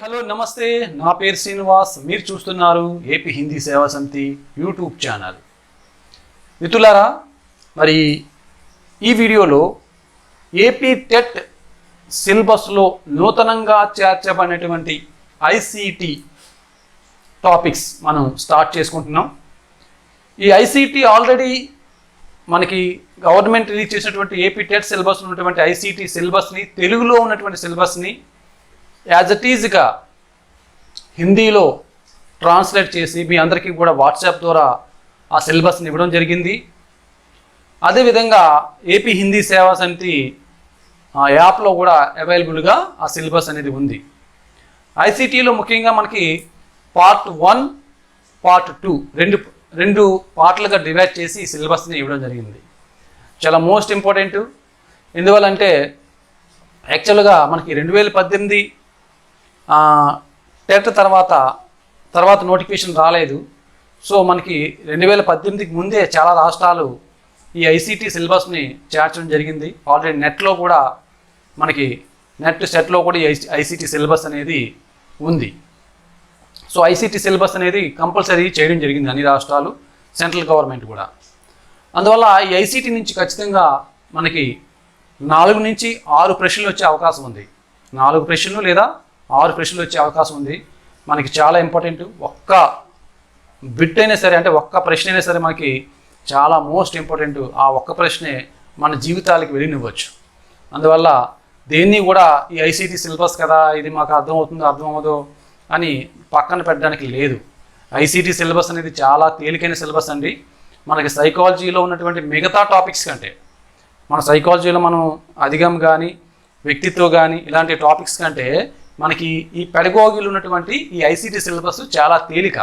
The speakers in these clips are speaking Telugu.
హలో నమస్తే, నా పేరు శ్రీనివాస్. మీరు చూస్తున్నారు ఏపీ హిందీ సేవా సమితి యూట్యూబ్ ఛానల్. మిత్రులారా, మరి ఈ వీడియోలో ఏపీ టెట్ సిలబస్లో నూతనంగా చేర్చబడినటువంటి ఐసీటీ టాపిక్స్ మనం స్టార్ట్ చేసుకుంటున్నాం. ఈ ఐసీటీ ఆల్రెడీ మనకి గవర్నమెంట్ రిలీజ్ చేసినటువంటి ఏపీ టెట్ సిలబస్ ఉన్నటువంటి ఐసీటీ సిలబస్ని, తెలుగులో ఉన్నటువంటి సిలబస్ని యాజ్ ఇట్ ఈజ్గా హిందీలో ట్రాన్స్లేట్ చేసి మీ అందరికీ కూడా వాట్సాప్ ద్వారా ఆ సిలబస్ని ఇవ్వడం జరిగింది. అదేవిధంగా ఏపీ హిందీ సేవా సమితి యాప్లో కూడా అవైలబుల్గా ఆ సిలబస్ అనేది ఉంది. ఐసీటీలో ముఖ్యంగా మనకి పార్ట్ 1, పార్ట్ 2 రెండు పార్ట్లుగా డివైడ్ చేసి ఈ సిలబస్ని ఇవ్వడం జరిగింది. చాలా మోస్ట్ ఇంపార్టెంట్. ఎందువల్లంటే యాక్చువల్గా మనకి 2018 టెట్ తర్వాత నోటిఫికేషన్ రాలేదు. సో మనకి 2018కి ముందే చాలా రాష్ట్రాలు ఈ ఐసీటీ సిలబస్ని చేర్చడం జరిగింది. ఆల్రెడీ నెట్లో కూడా మనకి సెట్లో కూడా ఈ ఐసీటీ సిలబస్ అనేది ఉంది. సో ఐసీటీ సిలబస్ అనేది కంపల్సరీ చేయడం జరిగింది అన్ని రాష్ట్రాలు, సెంట్రల్ గవర్నమెంట్ కూడా. అందువల్ల ఈ ఐసీటీ నుంచి ఖచ్చితంగా మనకి 4 నుంచి 6 ప్రశ్నలు వచ్చే అవకాశం ఉంది. 4 ప్రశ్నలు లేదా 6 ప్రశ్నలు వచ్చే అవకాశం ఉంది. మనకి చాలా ఇంపార్టెంట్. ఒక్క బిట్ అయినా సరే, అంటే ఒక్క ప్రశ్న అయినా సరే మనకి చాలా మోస్ట్ ఇంపార్టెంట్. ఆ ఒక్క ప్రశ్నే మన జీవితాలకి వెళ్ళనివ్వచ్చు. అందువల్ల దేన్ని కూడా ఈ ఐసీటీ సిలబస్ కదా, ఇది మాకు అర్థమవుతుందో అర్థమవుదో అని పక్కన పెట్టడానికి లేదు. ఐసీటీ సిలబస్ అనేది చాలా తేలికైన సిలబస్ అండి. మనకి సైకాలజీలో ఉన్నటువంటి మిగతా టాపిక్స్ కంటే, మన సైకాలజీలో మనం అధిగం కానీ, వ్యక్తిత్వం కానీ ఇలాంటి టాపిక్స్ కంటే మనకి ఈ పెడగోగిలు ఉన్నటువంటి ఈ ఐసీటీ సిలబస్ చాలా తేలిక.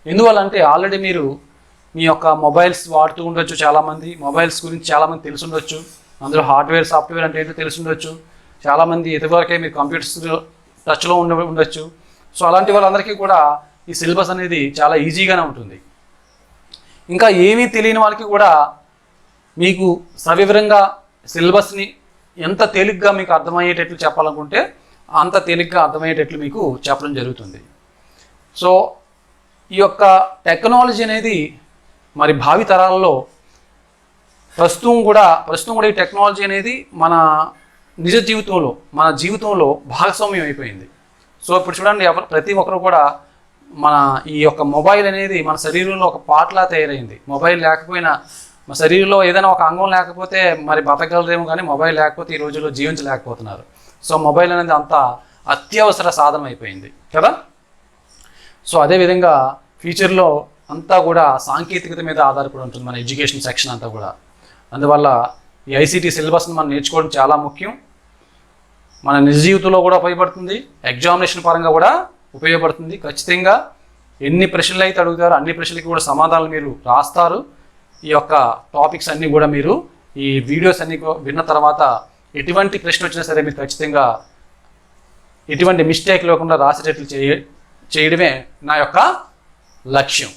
ఎందువల్లంటే ఆల్రెడీ మీరు మీ యొక్క మొబైల్స్ వాడుతూ ఉండొచ్చు. చాలామంది మొబైల్స్ గురించి చాలామంది తెలిసి ఉండొచ్చు. అందులో హార్డ్వేర్, సాఫ్ట్వేర్ అంటే ఏంటో తెలిసి ఉండొచ్చు. చాలామంది ఇదివరకే మీరు కంప్యూటర్స్ టచ్లో ఉండొచ్చు. సో అలాంటి వాళ్ళందరికీ కూడా ఈ సిలబస్ అనేది చాలా ఈజీగానే ఉంటుంది. ఇంకా ఏమీ తెలియని వాళ్ళకి కూడా మీకు సవివరంగా సిలబస్ని ఎంత తేలిగ్గా మీకు అర్థమయ్యేటట్లు చెప్పాలనుకుంటే అంత తేలిగ్గా అర్థమయ్యేటట్లు మీకు చెప్పడం జరుగుతుంది. సో ఈ యొక్క టెక్నాలజీ అనేది మరి భావి తరాలలో ప్రస్తుతం కూడా ఈ టెక్నాలజీ అనేది మన నిజ జీవితంలో, మన జీవితంలో భాగస్వామ్యం అయిపోయింది. సో ఇప్పుడు చూడండి, ప్రతి ఒక్కరు కూడా మన ఈ యొక్క మొబైల్ అనేది మన శరీరంలో ఒక పార్ట్లా తయారైంది. మొబైల్ లేకపోయినా, మన శరీరంలో ఏదైనా ఒక అంగం లేకపోతే మరి బతకగలరేమో, కానీ మొబైల్ లేకపోతే ఈ రోజుల్లో జీవించలేకపోతున్నారు. సో మొబైల్ అనేది అంత అత్యవసర సాధనం అయిపోయింది కదా. సో అదేవిధంగా ఫ్యూచర్లో అంతా కూడా సాంకేతికత మీద ఆధారపడి ఉంటుంది మన ఎడ్యుకేషన్ సెక్షన్ అంతా కూడా. అందువల్ల ఈ ఐసీటీ సిలబస్ని మనం నేర్చుకోవడం చాలా ముఖ్యం. మన నిజ జీవితంలో కూడా ఉపయోగపడుతుంది, ఎగ్జామినేషన్ పరంగా కూడా ఉపయోగపడుతుంది. ఖచ్చితంగా ఎన్ని ప్రశ్నలు అయితే అడుగుతారో అన్ని ప్రశ్నలకి కూడా సమాధానాలు మీరు రాస్తారు. ఈ యొక్క టాపిక్స్ అన్నీ కూడా మీరు ఈ వీడియోస్ అన్నీ విన్న తర్వాత ఎటువంటి ప్రశ్న వచ్చినా సరే మీరు ఖచ్చితంగా ఎటువంటి మిస్టేక్ లేకుండా రాసేటట్లు చేయడమే నా యొక్క లక్ష్యం.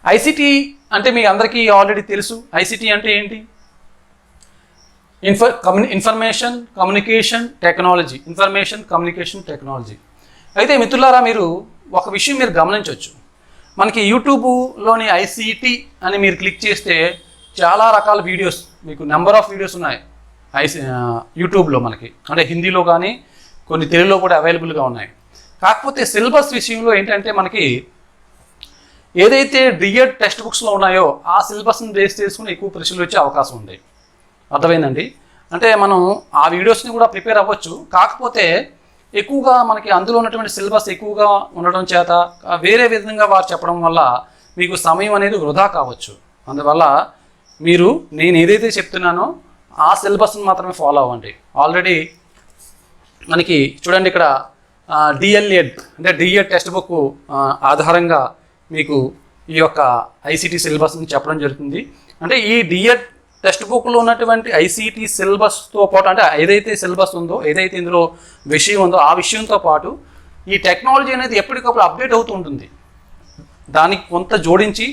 ఐసీటీ అంటే మీ అందరికీ ఆల్రెడీ తెలుసు. ఐసీటీ అంటే ఏంటి? Information communication technology. అయితే మిత్రులారా, మీరు ఒక విషయం మీరు గమనించవచ్చు. మనకి యూట్యూబ్లోని ఐసీటీ అని మీరు క్లిక్ చేస్తే చాలా రకాల వీడియోస్, మీకు నెంబర్ ఆఫ్ వీడియోస్ ఉన్నాయి యూట్యూబ్లో మనకి. అంటే హిందీలో కానీ కొన్ని తెలుగులో కూడా అవైలబుల్గా ఉన్నాయి. కాకపోతే సిలబస్ విషయంలో ఏంటంటే మనకి ఏదైతే డిఎడ్ టెక్స్ట్ బుక్స్లో ఉన్నాయో ఆ సిలబస్ని బేస్ చేసుకుని ఎక్కువ ప్రశ్నలు వచ్చే అవకాశం ఉంది. అర్థమైందండి? అంటే మనం ఆ వీడియోస్ని కూడా ప్రిపేర్ అవ్వచ్చు. కాకపోతే ఎక్కువగా మనకి అందులో ఉన్నటువంటి సిలబస్ ఎక్కువగా ఉండడం చేత వేరే విధంగా వారు చెప్పడం వల్ల మీకు సమయం అనేది వృధా కావచ్చు. అందువల్ల నేను ఏదైతే చెప్తున్నానో ఆ సిలబస్ని మాత్రమే ఫాలో అవ్వండి. ఆల్రెడీ మనకి చూడండి, ఇక్కడ డిఎల్ఎడ్ అంటే డిఎడ్ టెక్స్ట్ బుక్ ఆధారంగా మీకు ఈ యొక్క ఐసీటీ సిలబస్ని చెప్పడం జరుగుతుంది. అంటే ఈ డిఎడ్ టెక్స్ట్ బుక్లో ఉన్నటువంటి ఐసీటీ సిలబస్తో పాటు, అంటే ఏదైతే సిలబస్ ఉందో, ఏదైతే ఇందులో విషయం ఉందో ఆ విషయంతో పాటు ఈ టెక్నాలజీ అనేది ఎప్పటికప్పుడు అప్డేట్ అవుతూ ఉంటుంది. దానికి కొంత జోడించి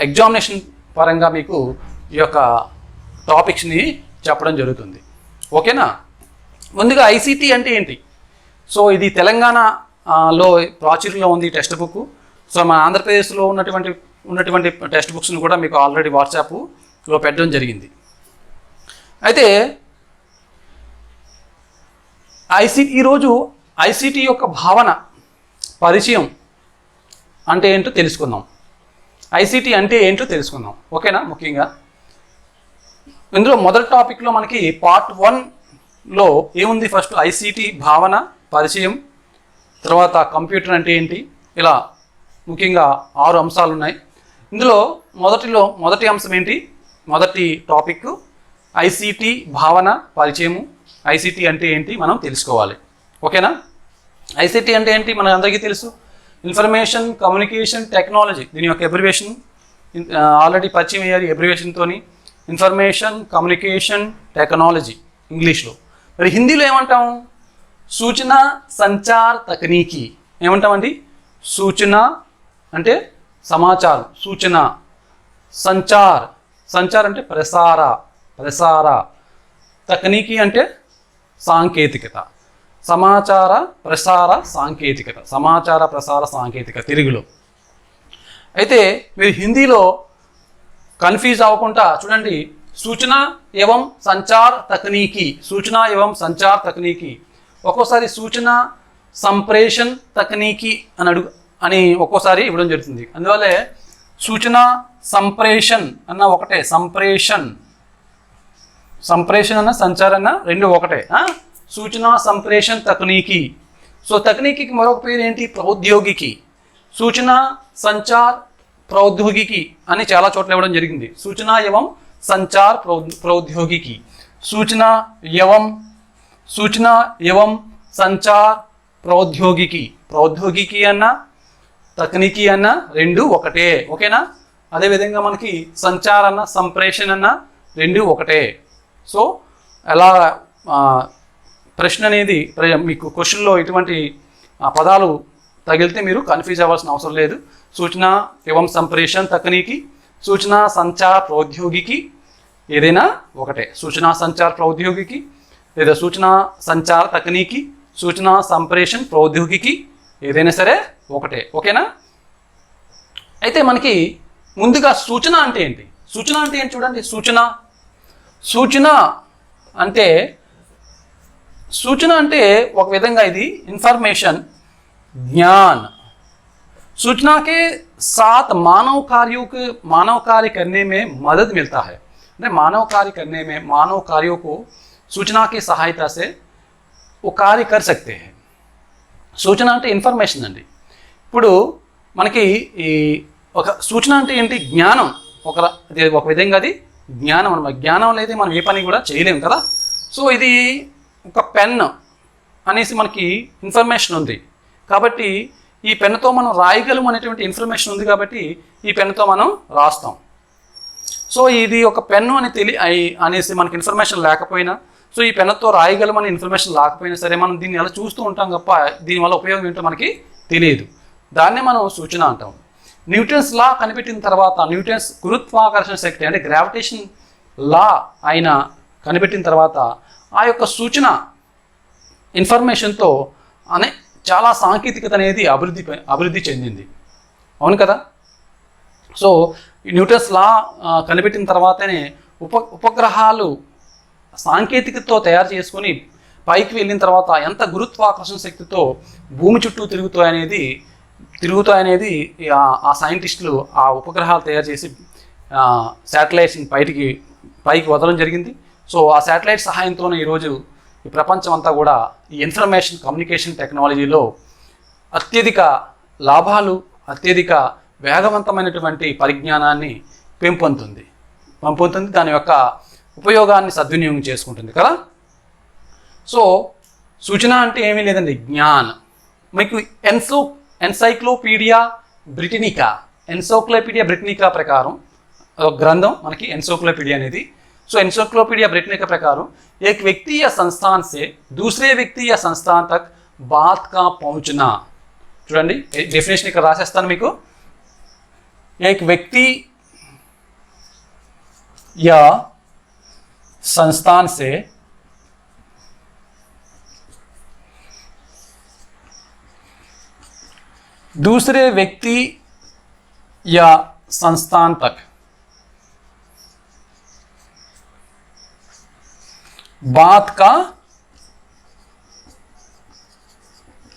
ఎగ్జామినేషన్ పరంగా మీకు ఈ యొక్క టాపిక్స్ని చెప్పడం జరుగుతుంది. ఓకేనా? ముందుగా ఐసీటీ అంటే ఏంటి? సో ఇది తెలంగాణలో ప్రాచుర్యంలో ఉంది ఈ టెక్స్ట్ బుక్. సో మన ఆంధ్రప్రదేశ్లో ఉన్నటువంటి టెక్స్ట్ బుక్స్ని కూడా మీకు ఆల్రెడీ వాట్సాప్లో పెట్టడం జరిగింది. అయితే ఈరోజు ఐసీటీ యొక్క భావన, పరిచయం అంటే ఏంటో తెలుసుకుందాం. ఐసీటీ అంటే ఏంటో తెలుసుకుందాం, ఓకేనా? ముఖ్యంగా ఇందులో మొదటి టాపిక్లో మనకి పార్ట్ 1లో ఏముంది? ఫస్ట్ ఐసీటీ భావన, పరిచయం, తర్వాత కంప్యూటర్ అంటే ఏంటి, ఇలా ముఖ్యంగా 6 అంశాలు ఉన్నాయి. ఇందులో మొదటి అంశం ఏంటి? మొదటి టాపిక్ ఐసీటీ భావన, పరిచయము. ఐసీటీ అంటే ఏంటి మనం తెలుసుకోవాలి, ఓకేనా? ఐసీటీ అంటే ఏంటి మన అందరికీ తెలుసు, ఇన్ఫర్మేషన్ కమ్యూనికేషన్ టెక్నాలజీ. దీని యొక్క అబ్రివేషన్ ఆల్రెడీ పరిచయం అయ్యారు అబ్రివేషన్తోని, ఇన్ఫర్మేషన్ కమ్యూనికేషన్ టెక్నాలజీ ఇంగ్లీష్లో. మరి హిందీలో ఏమంటాం? సూచన సంచార్ తకనీకి. ఏమంటామండి? సూచన అంటే సమాచారం, సూచన. సంచార్ అంటే ప్రసార. తకనీకి అంటే సాంకేతికత. సమాచార ప్రసార సాంకేతికత తెలుగులో. అయితే మీరు హిందీలో కన్ఫ్యూజ్ అవ్వకుండా చూడండి, సూచన ఏవం సంచార్ తకనీకి. ఒక్కోసారి సూచన సంప్రేషణ్ తకనీకి అని ఒక్కోసారి ఇవ్వడం జరుగుతుంది. అందువల్లే సూచన సంప్రేషణ్ అన్న ఒకటే, సంప్రేషణ అన్న సంచార్ అన్న రెండు ఒకటే. సూచన సంప్రేషణ్ తకనీకి. సో తకనీకి మరొక పేరు ఏంటి? ప్రౌద్యోగికి. సూచన సంచార్ ప్రౌద్యోగికి అని చాలా చోట్ల ఇవ్వడం జరిగింది. సూచన ఏవం సంచార్ ప్రౌద్యోగికి. సూచన ఏవం సంచార్ ప్రౌద్యోగికి అన్న తకనీకి అన్న రెండు ఒకటే, ఓకేనా? అదేవిధంగా మనకి సంచార్ అన్న సంప్రేషణ అన్న రెండు ఒకటే. సో ఎలా ప్రశ్న అనేది మీకు క్వశ్చన్లో ఇటువంటి పదాలు తగిలితే మీరు కన్ఫ్యూజ్ అవ్వాల్సిన అవసరం లేదు. సూచన ఏవం సంప్రేషణ్ తకనీకి, సూచన సంచార్ ప్రౌద్యోగికి ఏదైనా ఒకటే. సూచన సంచార్ ప్రౌద్యోగికి లేదా సూచన సంచార్ తకనీకి, సూచన సంప్రేషణ్ ప్రౌద్యోగికి ఏదైనా సరే ఒకటే, ఓకేనా? అయితే మనకి ముందుగా సూచన అంటే ఏంటి చూడండి. సూచన అంటే ఒక విధంగా ఇది ఇన్ఫర్మేషన్, జ్ఞాన్. सूचना के साथ मानव कार्य करने में मदद मिलता है. मानव कार्यों को सूचना की सहायता से वो कार्य कर सकते हैं. సూచన అంటే ఇన్ఫర్మేషన్ అండి. ఇప్పుడు మనకి ఈ ఒక సూచన అంటే ఏంటి? జ్ఞానం. ఒక విధంగా అది జ్ఞానం అన్నమాట. జ్ఞానం అనేది మనం ఏ పని కూడా చేయలేము కదా. సో ఇది ఒక పెన్ అనేసి మనకి ఇన్ఫర్మేషన్ ఉంది కాబట్టి ఈ పెన్నుతో మనం రాయగలం అనేటువంటి ఇన్ఫర్మేషన్ ఉంది కాబట్టి ఈ పెన్నుతో మనం రాస్తాం. సో ఇది ఒక పెన్ను అనేసి మనకి ఇన్ఫర్మేషన్ లేకపోయినా, సో ఈ పెన్నుతో రాయగలం అనే ఇన్ఫర్మేషన్ లేకపోయినా సరే మనం దీన్ని ఎలా చూస్తూ ఉంటాం తప్ప దీనివల్ల ఉపయోగం ఏంటో మనకి తెలియదు. దాన్నే మనం సూచన అంటాం. న్యూటన్స్ లా కనిపెట్టిన తర్వాత, న్యూటన్స్ గురుత్వాకర్షణ శక్తి అంటే గ్రావిటేషన్ లా ఆయన కనిపెట్టిన తర్వాత ఆ యొక్క సూచన ఇన్ఫర్మేషన్తో చాలా సాంకేతికత అనేది అభివృద్ధి చెందింది. అవును కదా. సో న్యూటన్స్ లా కనిపెట్టిన తర్వాతనే ఉపగ్రహాలు సాంకేతికతతో తయారు చేసుకొని పైకి వెళ్ళిన తర్వాత ఎంత గురుత్వాకర్షణ శక్తితో భూమి చుట్టూ తిరుగుతాయనేది ఆ సైంటిస్టులు ఆ ఉపగ్రహాలు తయారు చేసి శాటిలైట్స్ని పైకి వదలడం జరిగింది. సో ఆ శాటిలైట్ సహాయంతోనే ఈరోజు ఈ ప్రపంచం అంతా కూడా ఈ ఇన్ఫర్మేషన్ కమ్యూనికేషన్ టెక్నాలజీలో అత్యధిక లాభాలు, అత్యధిక వేగవంతమైనటువంటి పరిజ్ఞానాన్ని పెంపొందుతుంది. దాని యొక్క ఉపయోగాన్ని సద్వినియోగం చేసుకుంటుంది కదా. సో సూచన అంటే ఏమీ లేదండి, జ్ఞాన్. మీకు ఎన్సైక్లోపీడియా బ్రిటనికా ప్రకారం ఒక గ్రంథం మనకి ఎన్సైక్లోపీడియా అనేది. సో एनसाइक्लोपीडिया ब्रिटानिका प्रकार एक व्यक्ति या संस्थान से दूसरे व्यक्ति या संस्थान तक बात का पहुंचना. చూడండి డెఫినేషన్ ఇక్కడ రాసేస్తాను మీకు. एक व्यक्ति या संस्थान से दूसरे व्यक्ति या संस्थान तक बात का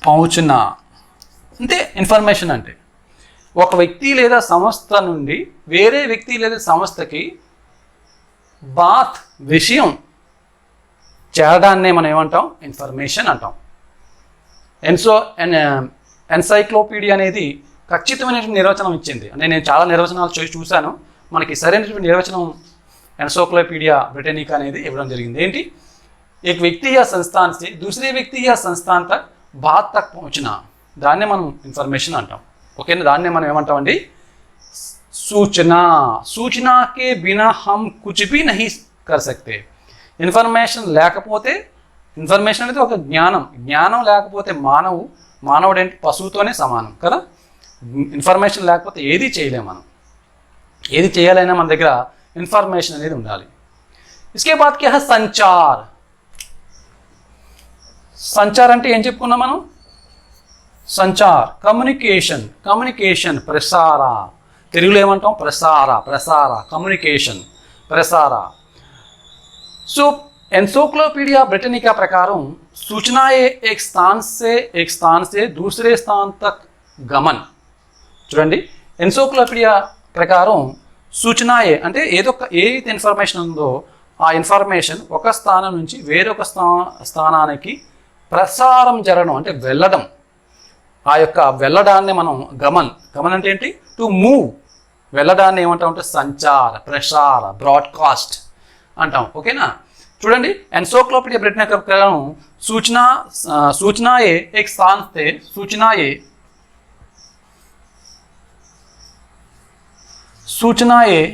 పहुంచునా అంటే ఇన్ఫర్మేషన్ అంటే ఒక వ్యక్తి లేదా సంస్థ నుండి వేరే వ్యక్తి లేదా సంస్థకి బాత్ విషయం చేరడాన్నే మనం ఏమంటాం ఇన్ఫర్మేషన్ అంటాం. ఎన్సైక్లోపీడియా అనేది ఖచ్చితమైనటువంటి నిర్వచనం ఇచ్చింది. అంటే నేను చాలా నిర్వచనాలు చూశాను, మనకి సరైనటువంటి నిర్వచనం एनसाइक्लोपीडिया ब्रिटानिका అనేది ఇవ్వడం జరిగింది. ఏంటి? एक व्यक्ति या संस्थान से दूसरे व्यक्ति या संस्थान तक बात तक पहुंचना దాన్నే మనం ఇన్ఫర్మేషన్ అంటాం. ఓకేనా? దాన్నే మనం ఏమంటామండి? सूचना. सूचना के बिना हम कुछ भी नहीं कर सकते. ఇన్ఫర్మేషన్ లేకపోతే, ఇన్ఫర్మేషన్ అనేది ఒక జ్ఞానం, జ్ఞానం లేకపోతే మానవుడు ఏంటి? పశువుతోనే సమానం కదా. ఇన్ఫర్మేషన్ లేకపోతే ఏది చేయలేము మనం. ఏది చేయాలైనా మన దగ్గర ఇన్ఫర్మేషన్ అనేది ఉండాలి. इसके बाद क्या है? సంచార్. సంచార్ అంటే ఏం చెప్పుకున్నాం మనం? సంచార్ కమ్యూనికేషన్ ప్రసార. తెలుగులో ఏమంటాం? ప్రసార కమ్యూనికేషన్ ప్రసార. సో एनसाइक्लोपीडिया ब्रिटानिका प्रकारम सूचनाएं एक स्थान से दूसरे स्थान तक गमन. చూడండి, ఎన్సైక్లోపీడియా ప్రకారం సూచనాయే అంటే ఏదైతే ఇన్ఫర్మేషన్ ఉందో ఆ ఇన్ఫర్మేషన్ ఒక స్థానం నుంచి వేరొక స్థానానికి ప్రసారం జరగడం అంటే వెళ్ళడం. ఆ యొక్క వెళ్ళడాన్ని మనం గమన్ అంటే ఏంటి? To move. వెళ్ళడాన్ని ఏమంటాం అంటే సంచార, ప్రసార, బ్రాడ్కాస్ట్ అంటాం. ఓకేనా? చూడండి, एनसाइक्लोपीडिया ब्रिटानिका प्रकार सूचनाएं एक स्थान से सूचनाएं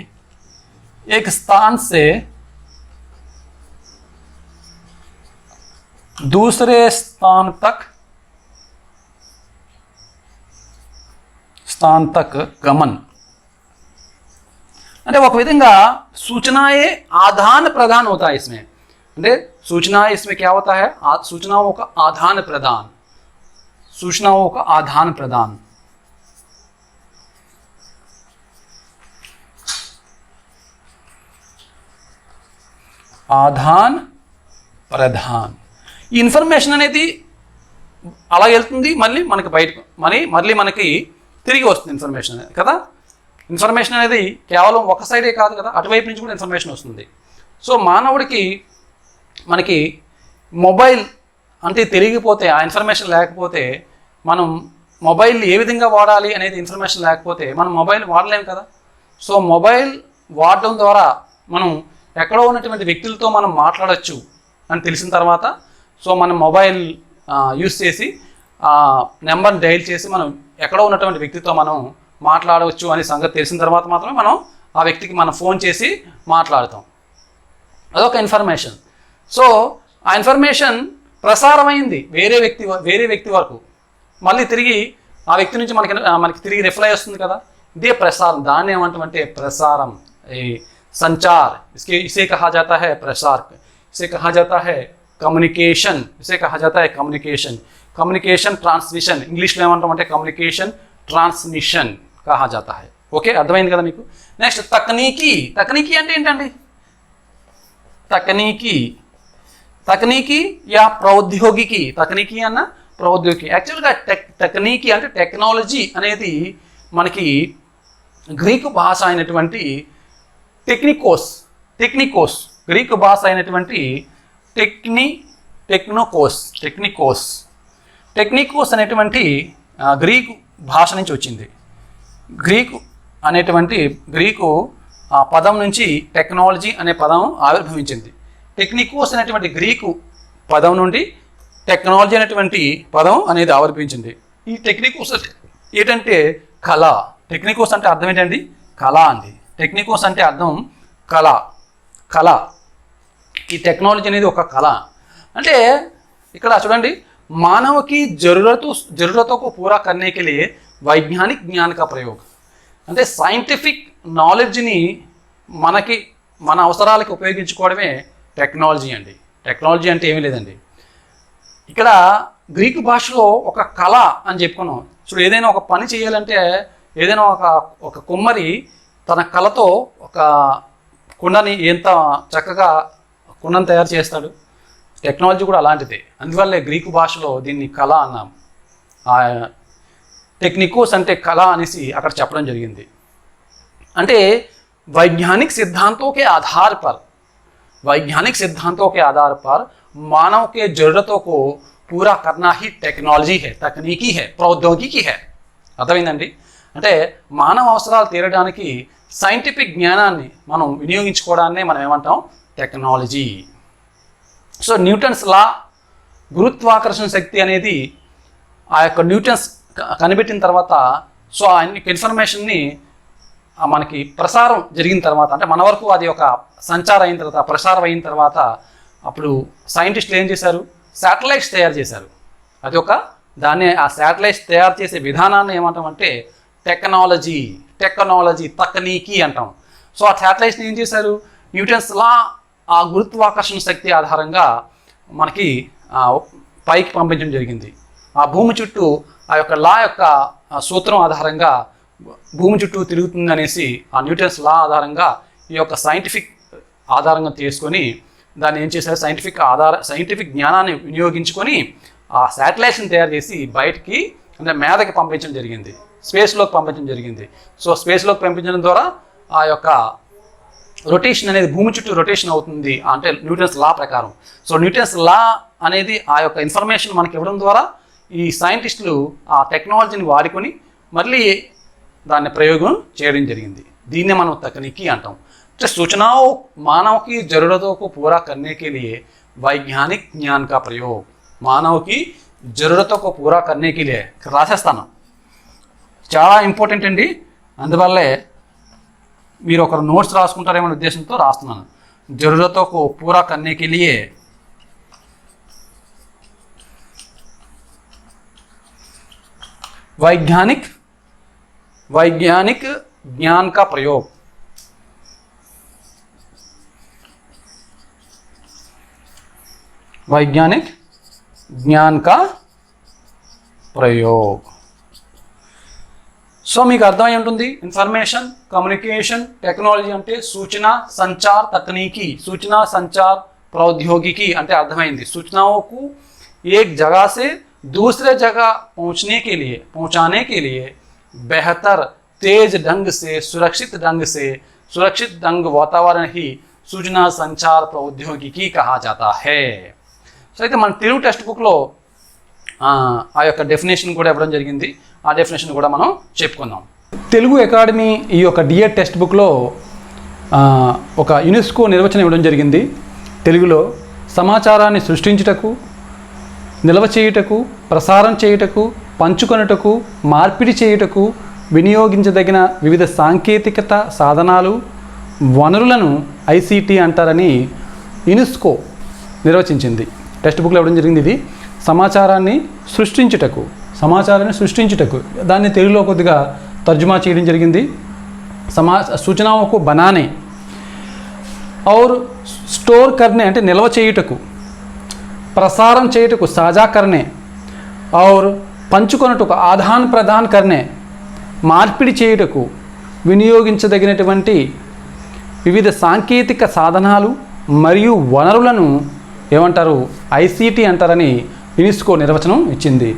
एक स्थान से दूसरे स्थान तक गमन. అంటే ఒక విధంగా सूचनाएं आदान प्रदान होता है इसमें. అంటే सूचनाएं इसमें क्या होता है? सूचनाओं का आदान प्रदान. ఆదాన్ ప్రధాన్. ఈ ఇన్ఫర్మేషన్ అనేది అలా వెళ్తుంది, మళ్ళీ మనకి బయటకు మళ్ళీ మనకి తిరిగి వస్తుంది ఇన్ఫర్మేషన్ అనేది కదా. ఇన్ఫర్మేషన్ అనేది కేవలం ఒక సైడే కాదు కదా, అటువైపు నుంచి కూడా ఇన్ఫర్మేషన్ వస్తుంది. సో మానవుడికి మనకి మొబైల్ అంటే తెలియకపోతే, ఆ ఇన్ఫర్మేషన్ లేకపోతే, మనం మొబైల్ ఏ విధంగా వాడాలి అనేది ఇన్ఫర్మేషన్ లేకపోతే మనం మొబైల్ వాడలేము కదా. సో మొబైల్ వాడడం ద్వారా మనం ఎక్కడో ఉన్నటువంటి వ్యక్తులతో మనం మాట్లాడచ్చు అని తెలిసిన తర్వాత, సో మనం మొబైల్ యూస్ చేసి నెంబర్ని డైల్ చేసి మనం ఎక్కడో ఉన్నటువంటి వ్యక్తితో మనం మాట్లాడవచ్చు అనే సంగతి తెలిసిన తర్వాత మాత్రమే మనం ఆ వ్యక్తికి మనం ఫోన్ చేసి మాట్లాడతాం. అదొక ఇన్ఫర్మేషన్. సో ఆ ఇన్ఫర్మేషన్ ప్రసారమైంది వేరే వ్యక్తి వరకు, మళ్ళీ తిరిగి ఆ వ్యక్తి నుంచి మనకి తిరిగి రిప్లై వస్తుంది కదా. ఇదే ప్రసారం. దాన్ని ఏమంటామంటే ప్రసారం. संचार इसे कहा जाता है प्रसार, इसे कहा जाता है कम्युनिकेशन, कम्युनिकेशन ट्रांसमिशन. इंग्लिश में ఏమంటామంటే कम्युनिकेशन ट्रांसमिशन कहा जाता है. ఓకే, అర్థమైంది కదా మీకు? నెక్స్ట్ తకనీకి అంటే ఏంటండి? తకనీకి యా ప్రౌద్యోగికి. తకనీకి అన్న ప్రౌద్యోగికి. యాక్చువల్గా టెక్నీకి అంటే టెక్నాలజీ అనేది మనకి గ్రీకు భాష అయినటువంటి టెక్నికోస్ గ్రీకు భాష అయినటువంటి టెక్నికోస్ అనేటువంటి గ్రీకు భాష నుంచి వచ్చింది. గ్రీకు పదం నుంచి టెక్నాలజీ అనే పదం ఆవిర్భవించింది. టెక్నికోస్ అనేటువంటి గ్రీకు పదం నుండి టెక్నాలజీ అనేటువంటి పదం అనేది ఆవిర్భవించింది. ఈ టెక్నికోస్ ఏంటంటే కళ. టెక్నికోస్ అంటే అర్థం ఏంటండి? కళ అండి. టెక్నికోస్ అంటే అర్థం కళ. ఈ టెక్నాలజీ అనేది ఒక కళ. అంటే ఇక్కడ చూడండి, मानव की जरूरतों को पूरा करने के लिए वैज्ञानिक ज्ञान का प्रयोग. అంటే సైంటిఫిక్ నాలెడ్జ్ని మన అవసరాలకు ఉపయోగించుకోవడమే టెక్నాలజీ అండి. టెక్నాలజీ అంటే ఏమీ లేదండి. ఇక్కడ గ్రీకు భాషలో ఒక కళ అని చెప్పుకున్నాం. సో ఏదైనా ఒక పని చేయాలంటే ఏదైనా ఒక కుమ్మరి తన కళతో ఒక కుండని ఎంత చక్కగా కుండను తయారు చేస్తాడు. టెక్నాలజీ కూడా అలాంటిదే. అందువల్లే గ్రీకు భాషలో దీన్ని కళ అన్నాం. టెక్నికోస్ అంటే కళ అనేసి అక్కడ చెప్పడం జరిగింది. అంటే वैज्ञानिक सिद्धांतों के आधार पर मानव के जरूरतों को पूरा करना ही टेक्नोलॉजी है, तकनीकी है, प्रौद्योगिकी है. అర్థమైందండి? అంటే మానవ అవసరాలు తీరడానికి సైంటిఫిక్ జ్ఞానాన్ని మనం వినియోగించుకోవడాన్నే మనం ఏమంటాం? టెక్నాలజీ. సో న్యూటన్స్ లా, గురుత్వాకర్షణ శక్తి అనేది ఆ యొక్క న్యూటన్స్ కనిపెట్టిన తర్వాత సో ఆ ఇన్ఫర్మేషన్ని మనకి ప్రసారం జరిగిన తర్వాత, అంటే మన వరకు అది ఒక సంచారం అయిన తర్వాత, ప్రసారం అయిన తర్వాత అప్పుడు సైంటిస్టులు ఏం చేశారు? శాటిలైట్స్ తయారు చేశారు. అది ఒక దాన్ని ఆ శాటిలైట్స్ తయారు చేసే విధానాన్ని ఏమంటామంటే టెక్నాలజీ, తకనీకి అంటాం. సో ఆ శాటిలైట్స్ని ఏం చేశారు? న్యూటన్స్ లా, ఆ గురుత్వాకర్షణ శక్తి ఆధారంగా మనకి పైకి పంపించడం జరిగింది. ఆ భూమి చుట్టూ ఆ యొక్క లా యొక్క సూత్రం ఆధారంగా భూమి చుట్టూ తిరుగుతుంది అనేసి ఆ న్యూటన్స్ లా ఆధారంగా ఈ యొక్క సైంటిఫిక్ ఆధారంగా తీసుకొని దాన్ని ఏం చేశారు? సైంటిఫిక్ జ్ఞానాన్ని వినియోగించుకొని ఆ శాటిలైట్స్ని తయారు చేసి బయటికి అంటే మేధకి పంపించడం జరిగింది, స్పేస్లోకి పంపించడం జరిగింది. సో స్పేస్లోకి పంపించడం ద్వారా ఆ యొక్క రొటేషన్ అనేది భూమి చుట్టూ రొటేషన్ అవుతుంది అంటే న్యూటన్స్ లా ప్రకారం. సో న్యూటన్స్ లా అనేది ఆ యొక్క ఇన్ఫర్మేషన్ మనకి ఇవ్వడం ద్వారా ఈ సైంటిస్టులు ఆ టెక్నాలజీని వాడుకొని మళ్ళీ దాన్ని ప్రయోగం చేయడం జరిగింది. దీన్నే మనం तकनीकी అంటాం. तो सूचनाओं मानव की ज़रूरतों को पूरा करने के लिए वैज्ञानिक ज्ञान का प्रयोग, मानव की ज़रूरतों को पूरा करने के लिए రాసేస్తాను. చాలా ఇంపార్టెంట్ అండి. అందువల్లే మీరు ఒక నోట్స్ రాసుకుంటారేమో ఉద్దేశంతో రాస్తున్నాను. ज़रूरतों को पूरा करने के लिए वैज्ञानिक ज्ञान का प्रयोग, वैज्ञानिक ज्ञान का प्रयोग. సో మీకు అర్థమై ఉంటుంది. ఇన్ఫర్మేషన్, కమ్యూనికేషన్ టెక్నాలజీ అంటే సూచన సంచార్ तकनीकी, सूचना संचार प्रौद्योगिकी అంటే అర్థమైంది. सूचनाओं को एक जगह से दूसरे जगह पहुंचाने के लिए बेहतर, तेज ढंग से, सुरक्षित ढंग वातावरण ही सूचना संचार प्रौद्योगिकी कहा जाता है. సో అయితే మన తెలుగు టెక్స్ట్ బుక్లో ఆ యొక్క డెఫినేషన్ కూడా ఇవ్వడం జరిగింది. ఆ డెఫినేషన్ కూడా మనం చెప్పుకుందాం. తెలుగు అకాడమీ ఈ యొక్క డిఎడ్ టెక్స్ట్ బుక్లో ఒక యునెస్కో నిర్వచనం ఇవ్వడం జరిగింది. తెలుగులో సమాచారాన్ని సృష్టించుటకు, నిల్వ చేయుటకు, ప్రసారం చేయుటకు, పంచుకొనుటకు, మార్పిడి చేయుటకు వినియోగించదగిన వివిధ సాంకేతికత సాధనాలు, వనరులను ఐసిటి అంటారని యునెస్కో నిర్వచించింది. టెక్స్ట్ బుక్లో ఇవ్వడం జరిగింది. ఇది సమాచారాన్ని సృష్టించుటకు దాన్ని తెలుగులో కొద్దిగా తర్జుమా చేయడం జరిగింది. सूचनाओं को बनाने और स्टोर करने అంటే నిల్వ చేయుటకు, ప్రసారం చేయుటకు साझा करने और పంచుకొనుటకు ఆదాన ప్రదాన్ करने, మార్పిడి చేయుటకు వినియోగించదగినటువంటి వివిధ సాంకేతిక సాధనాలు మరియు వనరులను ఏమంటారు? ఐసిటి అంటారని యునెస్కో నిర్వచనం ఇచ్చింది.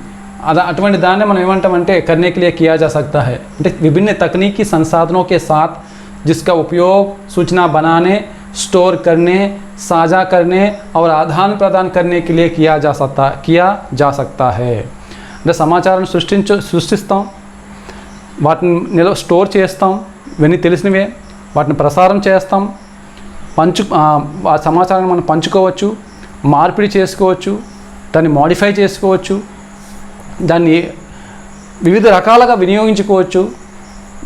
అటువంటి దాన్ని మనం ఏమంటామంటే करने के लिए किया जा सकता है అంటే विभिन्न तकनीकी संसाधनों के साथ जिसका उपयोग सूचना बनाने, स्टोर करने, साझा करने और आदान प्रदान करने के लिए किया जा सकता है. అంటే సమాచారాన్ని సృష్టిస్తాం, వాటిని స్టోర్ చేస్తాం, ఇవన్నీ తెలిసినవే. వాటిని ప్రసారం చేస్తాం, ఆ సమాచారాన్ని మనం పంచుకోవచ్చు, మార్పిడి చేసుకోవచ్చు, దాన్ని మోడిఫై చేసుకోవచ్చు, దాన్ని వివిధ రకాలుగా వినియోగించుకోవచ్చు.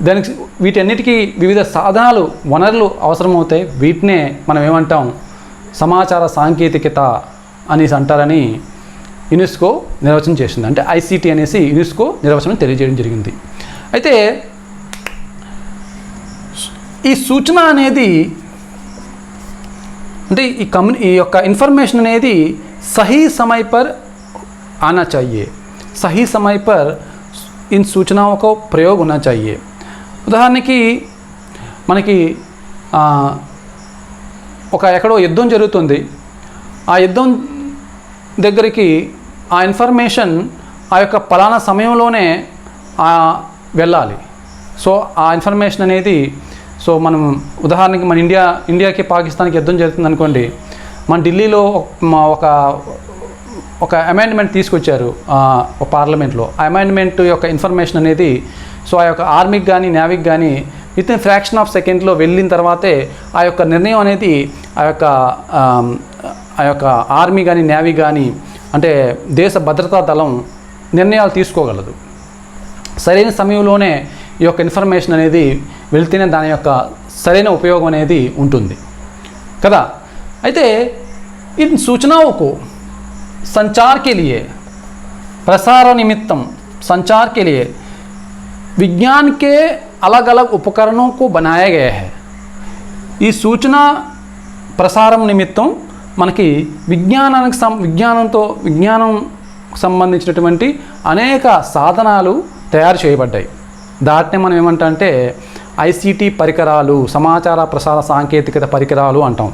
దానికి వీటన్నిటికీ వివిధ సాధనాలు, వనరులు అవసరమవుతాయి. వీటినే మనం ఏమంటాం? సమాచార సాంకేతికత అనేసి అంటారని యునెస్కో నిర్వచనం చేసింది. అంటే ఐసిటి అనేసి యునెస్కో నిర్వచనం తెలియజేయడం జరిగింది. అయితే ఈ సూచన అనేది అంటే ఈ యొక్క ఇన్ఫర్మేషన్ అనేది सही समय पर आना चाहिए, सही समय पर इन सूचनाओं को प्रयोग होना चाहिए। ఉదాహరణకి మనకి ఒక ఎక్కడో యుద్ధం జరుగుతుంది, ఆ యుద్ధం దగ్గరికి ఆ ఇన్ఫర్మేషన్ ఆ యొక్క పలానా సమయంలోనే వెళ్ళాలి. సో ఆ ఇన్ఫర్మేషన్ అనేది, సో మనం ఉదాహరణకి మన ఇండియాకి పాకిస్తాన్కి యుద్ధం జరుగుతుంది అనుకోండి, మన ఢిల్లీలో ఒక అమెండ్మెంట్ తీసుకొచ్చారు పార్లమెంట్లో. ఆ అమెండ్మెంట్ యొక్క ఇన్ఫర్మేషన్ అనేది సో ఆ యొక్క ఆర్మీకి కానీ నేవీకి కానీ విత్ ఇన్ ఫ్రాక్షన్ ఆఫ్ సెకండ్లో వెళ్ళిన తర్వాతే ఆ యొక్క నిర్ణయం అనేది ఆ యొక్క ఆర్మీ కానీ నేవీ కానీ అంటే దేశ భద్రతా దళం నిర్ణయాలు తీసుకోగలదు. సరైన సమయంలోనే ఈ యొక్క ఇన్ఫర్మేషన్ అనేది వెళ్తేనే దాని యొక్క సరైన ఉపయోగం అనేది ఉంటుంది కదా. అయితే इन सूचनाओं को संचार के लिए, प्रसार निमित्तम संचार के लिए विज्ञान के अलग अलग उपकरणों को बनाया गया है. ఈ సూచన ప్రసారం నిమిత్తం మనకి విజ్ఞానం సంబంధించినటువంటి అనేక సాధనాలు తయారు చేయబడ్డాయి. దాటిని మనం ఏమంటే ఐసీటీ పరికరాలు, సమాచార ప్రసార సాంకేతికత పరికరాలు అంటాం,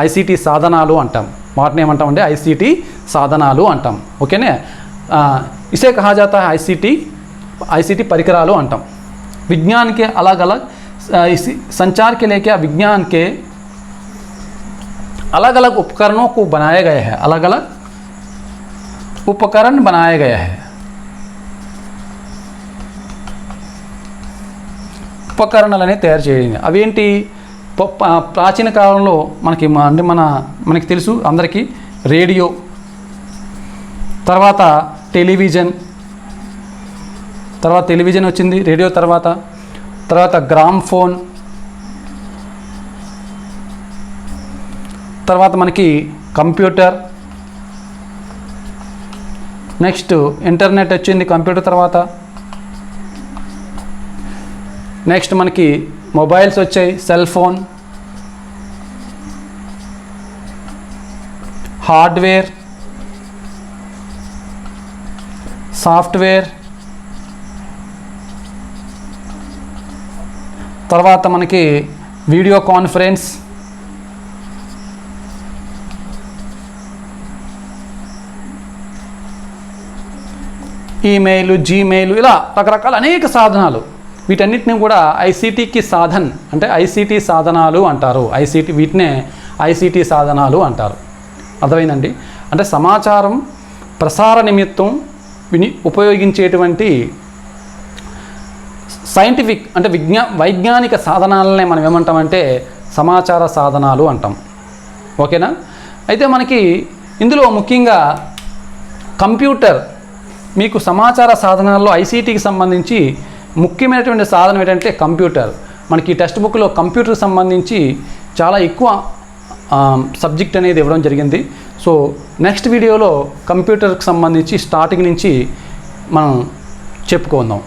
ఐసీటీ సాధనాలు అంటాం. వాటిని ఏమంటామంటే ఐసీటీ సాధనాలు అంటాం. ఓకేనే, ఇసే కహా జాతా హై ఐసీటీ పరికరాలు అంటాం. विज्ञान के अलग अलग संचार के लिए क्या विज्ञान के अलग अलग उपकरणों को बनाया गया है, अलग अलग उपकरण बनाया गया है. ఉపకరణాలని తయారు చేయడం అవేంటి? ప్రాచీన కాలంలో మనకి తెలుసు అందరికీ రేడియో, తర్వాత టెలివిజన్ వచ్చింది, రేడియో తర్వాత గ్రామ్ ఫోన్, తర్వాత మనకి కంప్యూటర్, నెక్స్ట్ ఇంటర్నెట్ వచ్చింది కంప్యూటర్ తర్వాత, నెక్స్ట్ మనకి మొబైల్స్ వచ్చాయి, సెల్ ఫోన్, హార్డ్వేర్, సాఫ్ట్వేర్, తర్వాత మనకి వీడియో కాన్ఫరెన్స్, ఈమెయిల్, జీమెయిల్, ఇలా రకరకాల అనేక సాధనాలు. వీటన్నిటిని కూడా ఐసీటీకి అంటే ఐసీటీ సాధనాలు అంటారు. వీటినే ఐసీటీ సాధనాలు అంటారు. అర్థమైందండి? అంటే సమాచారం ప్రసార నిమిత్తం ఉపయోగించేటువంటి సైంటిఫిక్ అంటే వైజ్ఞానిక సాధనాలనే మనం ఏమంటామంటే సమాచార సాధనాలు అంటాం. ఓకేనా? అయితే మనకి ఇందులో ముఖ్యంగా కంప్యూటర్, మీకు సమాచార సాధనాల్లో ఐసీటీకి సంబంధించి ముఖ్యమైనటువంటి సాధనం ఏంటంటే కంప్యూటర్. మనకి టెక్స్ట్ బుక్లో కంప్యూటర్కి సంబంధించి చాలా ఎక్కువ సబ్జెక్ట్ అనేది ఇవ్వడం జరిగింది. సో నెక్స్ట్ వీడియోలో కంప్యూటర్కి సంబంధించి స్టార్టింగ్ నుంచి మనం చెప్పుకుందాం.